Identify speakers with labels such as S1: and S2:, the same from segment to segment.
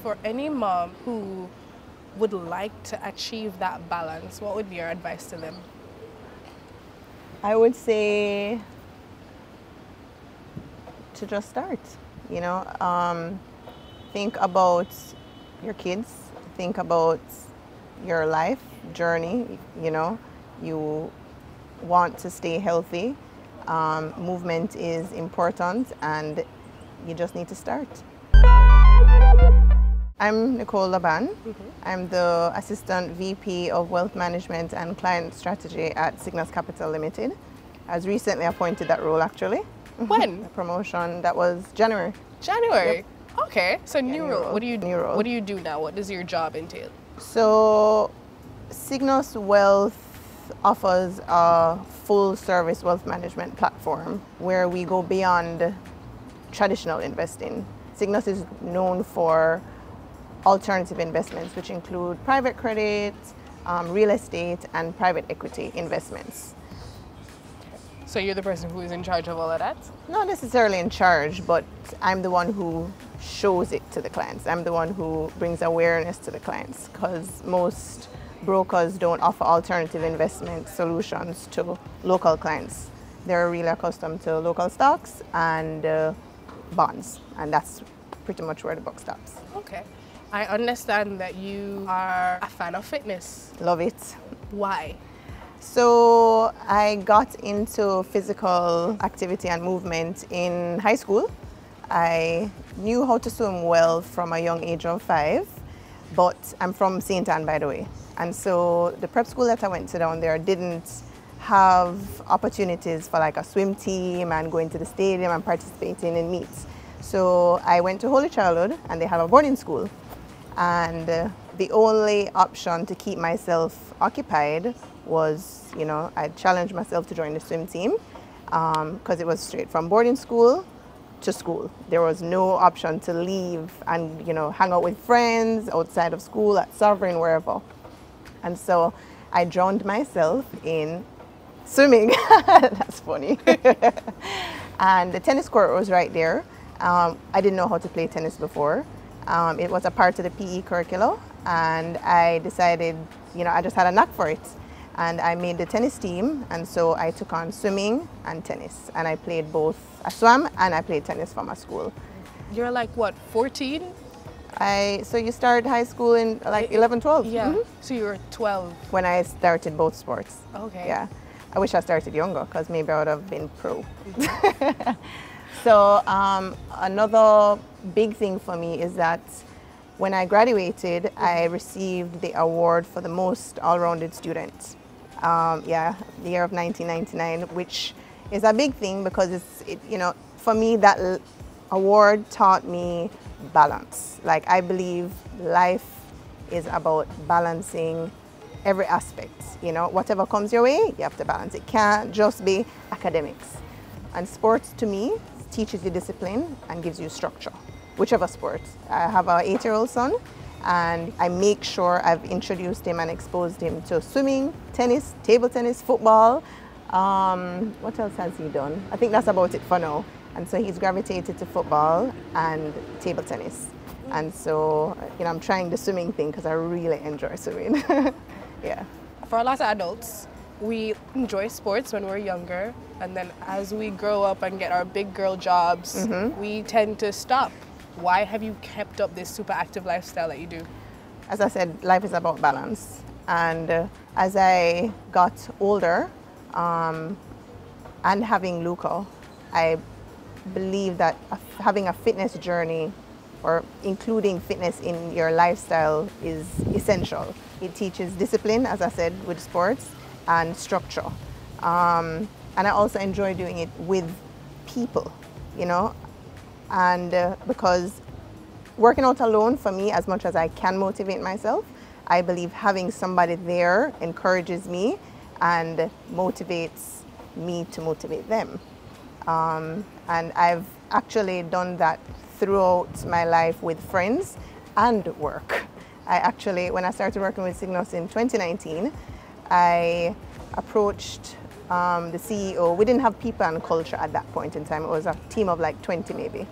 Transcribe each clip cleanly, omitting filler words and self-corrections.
S1: For any mom who would like to achieve that balance, what would be your advice to them?
S2: I would say to just start, you know. Think about your kids, think about your life journey, you know. You want to stay healthy. Movement is important and you just need to start. I'm Nichole Lobban. I'm the Assistant VP of Wealth Management and Client Strategy at Sygnus Capital Limited. I was recently appointed that role actually.
S1: When?
S2: A promotion, that was January.
S1: January?
S2: Yep.
S1: Okay, so new role. What do you
S2: New role.
S1: What do you do now? What does your job entail?
S2: So Sygnus Wealth offers a full service wealth management platform where we go beyond traditional investing. Sygnus is known for alternative investments, which include private credit, real estate, and private equity investments.
S1: So you're the person who is in charge of all of that?
S2: Not necessarily in charge, but I'm the one who shows it to the clients. I'm the one who brings awareness to the clients, because most brokers don't offer alternative investment solutions to local clients. They're really accustomed to local stocks and bonds, and that's pretty much where the buck stops.
S1: Okay. I understand that you are a fan of fitness.
S2: Love it.
S1: Why?
S2: So I got into physical activity and movement in high school. I knew how to swim well from a young age of 5, but I'm from St. Anne, by the way. And so the prep school that I went to down there didn't have opportunities for like a swim team and going to the stadium and participating in meets. So I went to Holy Childhood and they have a boarding school. And the only option to keep myself occupied was, you know, I challenged myself to join the swim team because it was straight from boarding school to school. There was no option to leave and, you know, hang out with friends outside of school, at Sovereign, wherever. And so I drowned myself in swimming. That's funny. And the tennis court was right there. I didn't know how to play tennis before. It was a part of the PE curriculum, and I decided, you know, I just had a knack for it. And I made the tennis team, and so I took on swimming and tennis. And I played both. I swam and I played tennis for my school.
S1: You're like, what, 14?
S2: So you started high school in like 11, 12?
S1: Yeah, so you were 12.
S2: When I started both sports.
S1: Okay.
S2: Yeah. I wish I started younger, because maybe I would have been pro. So another big thing for me is that when I graduated, I received the award for the most all-rounded student. Yeah, the year of 1999, which is a big thing because you know, for me that award taught me balance. Like, I believe life is about balancing every aspect. You know, whatever comes your way, you have to balance. It can't just be academics. And sports, to me, teaches you discipline and gives you structure, whichever sport. I have an 8-year-old son, and I make sure I've introduced him and exposed him to swimming, tennis, table tennis, football. What else has he done? I think that's about it for now. And so he's gravitated to football and table tennis. And so, you know, I'm trying the swimming thing because I really enjoy swimming. Yeah.
S1: For a lot of adults, we enjoy sports when we're younger, and then as we grow up and get our big girl jobs, we tend to stop. Why have you kept up this super active lifestyle that you do?
S2: As I said, life is about balance. And as I got older and having Luca, I believe that having a fitness journey or including fitness in your lifestyle is essential. It teaches discipline, as I said, with sports, and structure. And I also enjoy doing it with people, you know, and because working out alone, for me, as much as I can motivate myself, I believe having somebody there encourages me and motivates me to motivate them. And I've actually done that throughout my life with friends and work. I actually, when I started working with Sygnus in 2019, I approached the CEO. We didn't have people and culture at that point in time. It was a team of like 20 maybe.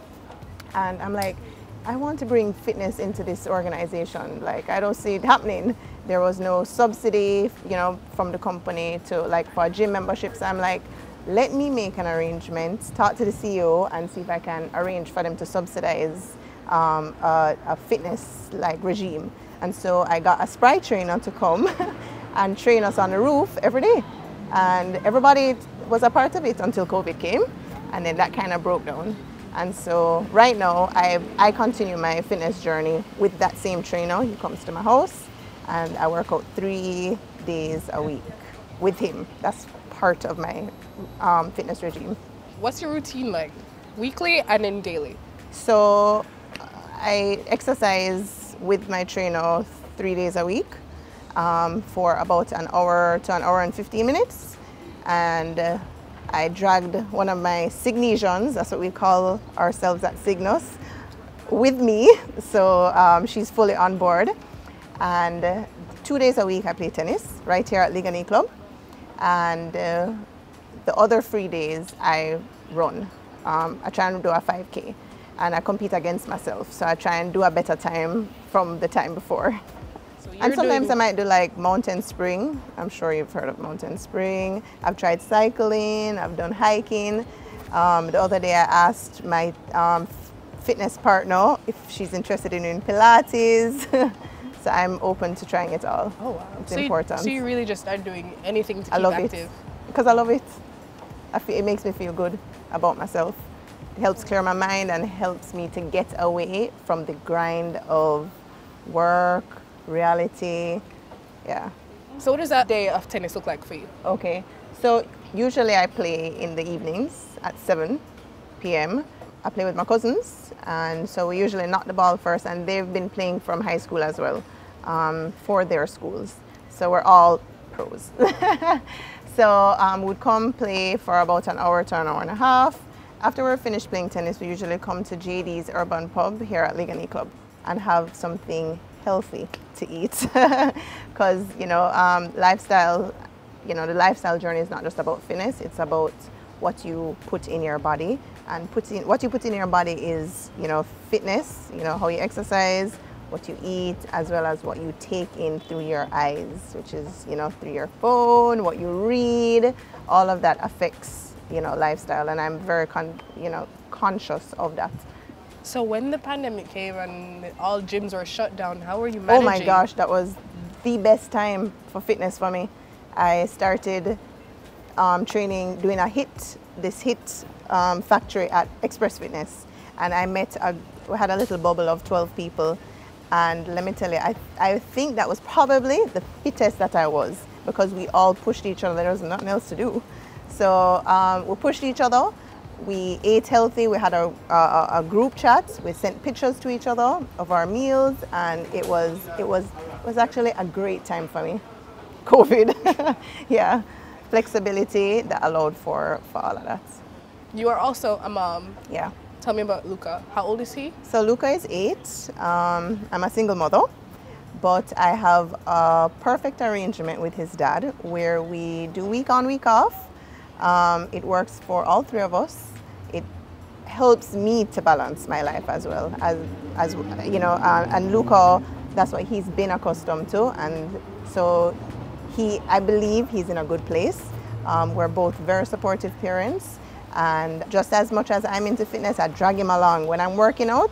S2: And I'm like, I want to bring fitness into this organization. Like, I don't see it happening. There was no subsidy, you know, from the company to, like, for gym memberships. I'm like, let me make an arrangement, talk to the CEO and see if I can arrange for them to subsidize a fitness like regime. And so I got a spry trainer to come and train us on the roof every day. And everybody was a part of it until COVID came, and then that kind of broke down. And so right now I continue my fitness journey with that same trainer. He comes to my house and I work out 3 days a week with him. That's part of my fitness regime.
S1: What's your routine like? Weekly and then daily?
S2: So I exercise with my trainer 3 days a week for about an hour to an hour and 15 minutes. And I dragged one of my Sygnesians, that's what we call ourselves at Sygnus, with me. So she's fully on board. And 2 days a week I play tennis right here at Nicholes Club. And the other 3 days I run. I try and do a 5K. And I compete against myself. So I try and do a better time from the time before.
S1: So
S2: and sometimes I might do like mountain spring. I'm sure you've heard of mountain spring. I've tried cycling, I've done hiking. The other day I asked my fitness partner if she's interested in doing Pilates. So I'm open to trying it all.
S1: Oh wow.
S2: It's important.
S1: So you really just are doing anything to keep
S2: I love
S1: active?
S2: it. Because I love it. It makes me feel good about myself. It helps clear my mind and helps me to get away from the grind of work, reality. Yeah.
S1: So what does that day of tennis look like for you?
S2: Okay. So usually I play in the evenings at 7 p.m. I play with my cousins, and so we usually knock the ball first, and they've been playing from high school as well for their schools. So we're all pros. So we'd come play for about an hour to an hour and a half. After we're finished playing tennis, we usually come to JD's Urban Pub here at Nicholes Club and have something healthy to eat. Because, you know, lifestyle, you know, the lifestyle journey is not just about fitness, it's about what you put in your body. And what you put in your body is, you know, fitness, you know, how you exercise, what you eat, as well as what you take in through your eyes, which is, you know, through your phone, what you read. All of that affects, you know, lifestyle, and I'm very conscious of that.
S1: So when the pandemic came and all gyms were shut down, how were you managing?
S2: Oh my gosh, that was the best time for fitness for me. I started training, doing this HIIT factory at Express Fitness, and we had a little bubble of 12 people, and let me tell you, I think that was probably the fittest that I was, because we all pushed each other. There was nothing else to do. So we pushed each other, we ate healthy, we had a group chat, we sent pictures to each other of our meals, and it was actually a great time for me. COVID, yeah, flexibility that allowed for all of that.
S1: You are also a mom.
S2: Yeah.
S1: Tell me about Luca. How old is he?
S2: So Luca is 8. I'm a single mother, but I have a perfect arrangement with his dad where we do week on, week off. It works for all 3 of us. It helps me to balance my life as well, as you know, and Luca, that's what he's been accustomed to, and so I believe he's in a good place. We're both very supportive parents, and just as much as I'm into fitness, I drag him along. When I'm working out,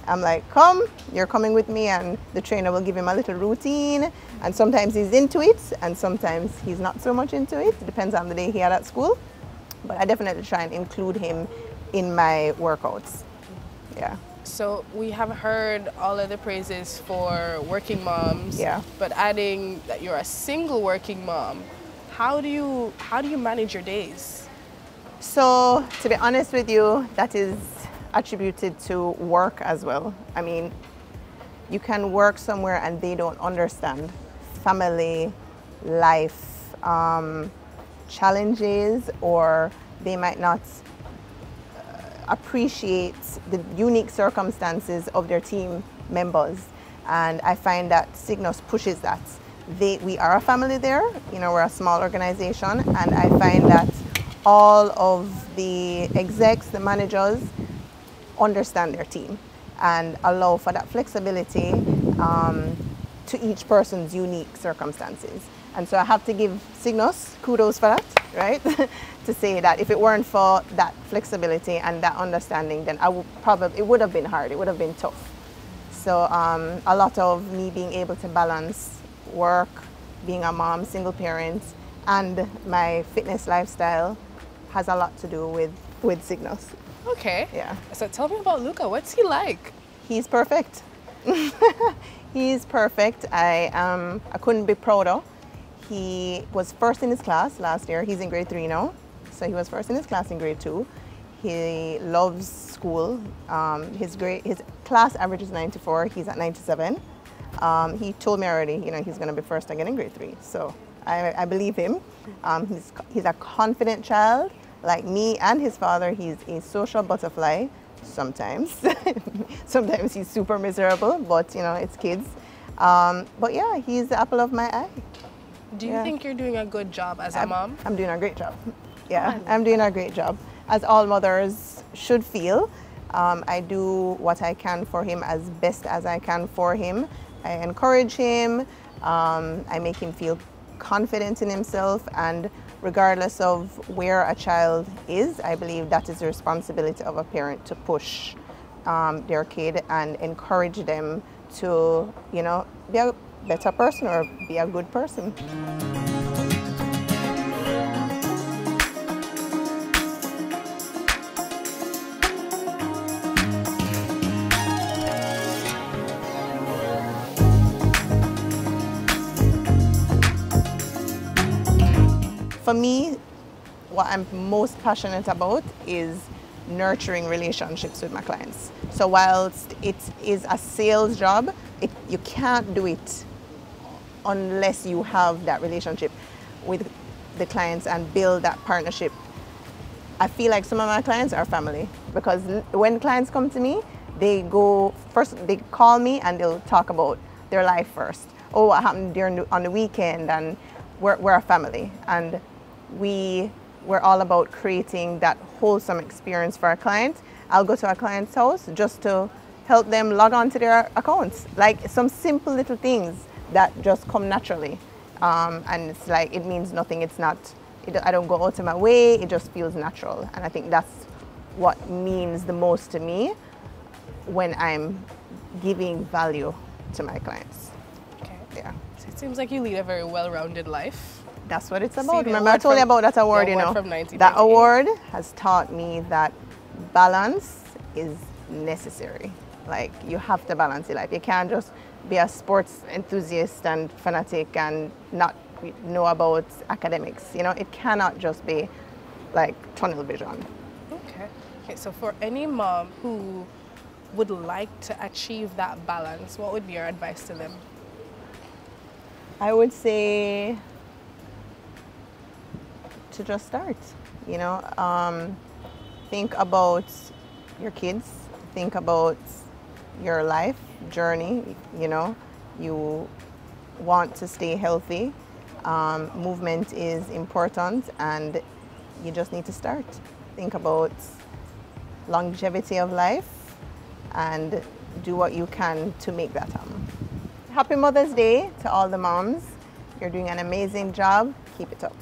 S2: I'm like, come, you're coming with me, and the trainer will give him a little routine, and sometimes he's into it, and sometimes he's not so much into it. It depends on the day he had at school, but I definitely try and include him in my workouts. Yeah. So
S1: we have heard all of the praises for working moms,
S2: yeah,
S1: but adding that you're a single working mom, how do you manage your days?
S2: So to be honest with you, that is attributed to work as well. I mean, you can work somewhere and they don't understand family life challenges, or they might not appreciate the unique circumstances of their team members. And I find that Sygnus pushes that. We are a family there, you know, we're a small organization, and I find that all of the execs, the managers, understand their team. and allow for that flexibility to each person's unique circumstances. And so I have to give Sygnus kudos for that, right? To say that if it weren't for that flexibility and that understanding, then it would have been hard, it would have been tough. So a lot of me being able to balance work, being a mom, single parent, and my fitness lifestyle has a lot to do with Sygnus.
S1: Okay.
S2: Yeah.
S1: So tell me about Luca. What's he like?
S2: He's perfect. He's perfect. I couldn't be prouder. He was first in his class last year. He's in grade 3 now. So he was first in his class in grade 2. He loves school. His class average is 94. He's at 97. He told me already, you know, he's going to be first again in grade 3. So I believe him. He's a confident child. Like me and his father, he's a social butterfly sometimes. Sometimes he's super miserable, but you know, it's kids. But yeah, he's the apple of my eye.
S1: Do you think you're doing a good job as a mom?
S2: I'm doing a great job. Yeah, I'm doing a great job. As all mothers should feel. I do what I can for him as best as I can for him. I encourage him. I make him feel confident in himself, and regardless of where a child is, I believe that is the responsibility of a parent to push their kid and encourage them to, you know, be a better person or be a good person. For me, what I'm most passionate about is nurturing relationships with my clients. So whilst it is a sales job, you can't do it unless you have that relationship with the clients and build that partnership. I feel like some of my clients are family, because when clients come to me, they call me and they'll talk about their life first. Oh, what happened on the weekend, and we're a family. And we're all about creating that wholesome experience for our clients. I'll go to a client's house just to help them log on to their accounts. Like some simple little things that just come naturally. And it's like, it means nothing. I don't go out of my way. It just feels natural. And I think that's what means the most to me when I'm giving value to my clients.
S1: Okay.
S2: Yeah.
S1: So it seems like you lead a very well-rounded life.
S2: That's what it's about. Remember I told you about that award, you know? That award has taught me that balance is necessary. Like, you have to balance your life. You can't just be a sports enthusiast and fanatic and not know about academics. You know, it cannot just be like tunnel vision.
S1: Okay. Okay, so for any mom who would like to achieve that balance, what would be your advice to them?
S2: I would say to just start, you know. Think about your kids, think about your life journey, you know. You want to stay healthy. Movement is important, and you just need to start. Think about longevity of life and do what you can to make that happen. Happy Mother's Day to all the moms. You're doing an amazing job. Keep it up.